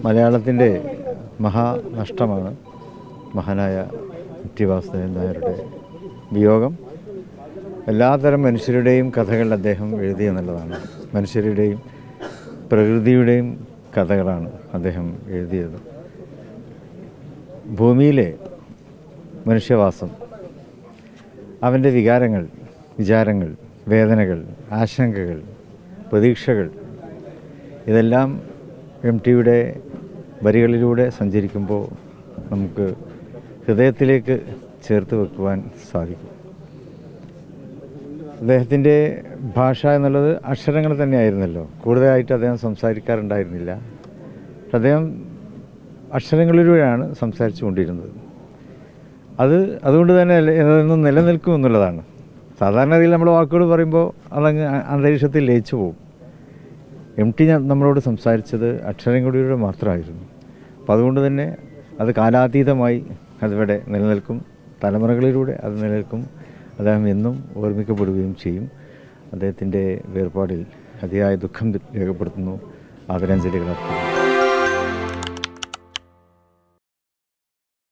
മലയാളത്തിൻ്റെ മഹാനഷ്ടമാണ് മഹാനായ ടി വാസുദേവൻ നായരുടെ വിയോഗം. എല്ലാതരം മനുഷ്യരുടെയും കഥകൾ അദ്ദേഹം എഴുതിയെന്നുള്ളതാണ്. മനുഷ്യരുടെയും പ്രകൃതിയുടെയും കഥകളാണ് അദ്ദേഹം എഴുതിയത്. ഭൂമിയിലെ മനുഷ്യവാസം, അവൻ്റെ വികാരങ്ങൾ, വിചാരങ്ങൾ, വേദനകൾ, ആശങ്കകൾ, പ്രതീക്ഷകൾ, ഇതെല്ലാം ടിയുടെ വരികളിലൂടെ സഞ്ചരിക്കുമ്പോൾ നമുക്ക് ഹൃദയത്തിലേക്ക് ചേർത്ത് വെക്കുവാൻ സാധിക്കും. അദ്ദേഹത്തിൻ്റെ ഭാഷ എന്നുള്ളത് അക്ഷരങ്ങൾ തന്നെയായിരുന്നല്ലോ. കൂടുതലായിട്ട് അദ്ദേഹം സംസാരിക്കാറുണ്ടായിരുന്നില്ല. അദ്ദേഹം അക്ഷരങ്ങളിലൂടെയാണ് സംസാരിച്ചു കൊണ്ടിരുന്നത്. അതുകൊണ്ട് തന്നെ എന്നും നിലനിൽക്കും എന്നുള്ളതാണ്. സാധാരണഗതിയിൽ നമ്മൾ വാക്കുകൾ പറയുമ്പോൾ അതങ്ങ് അന്തരീക്ഷത്തിൽ ലയിച്ചു പോകും. ടി നമ്മളോട് സംസാരിച്ചത് അക്ഷരങ്ങളിലൂടെ മാത്രമായിരുന്നു. അപ്പോൾ അതുകൊണ്ട് തന്നെ അത് കാലാതീതമായി അതിവിടെ നിലനിൽക്കും. തലമുറകളിലൂടെ അത് നിലനിൽക്കും. അദ്ദേഹം എന്നും ഓർമ്മിക്കപ്പെടുകയും ചെയ്യും. അദ്ദേഹത്തിൻ്റെ വേർപാടിൽ അതിയായ ദുഃഖം രേഖപ്പെടുത്തുന്നു. ആദരാഞ്ജലികൾ അർപ്പിക്കുന്നു.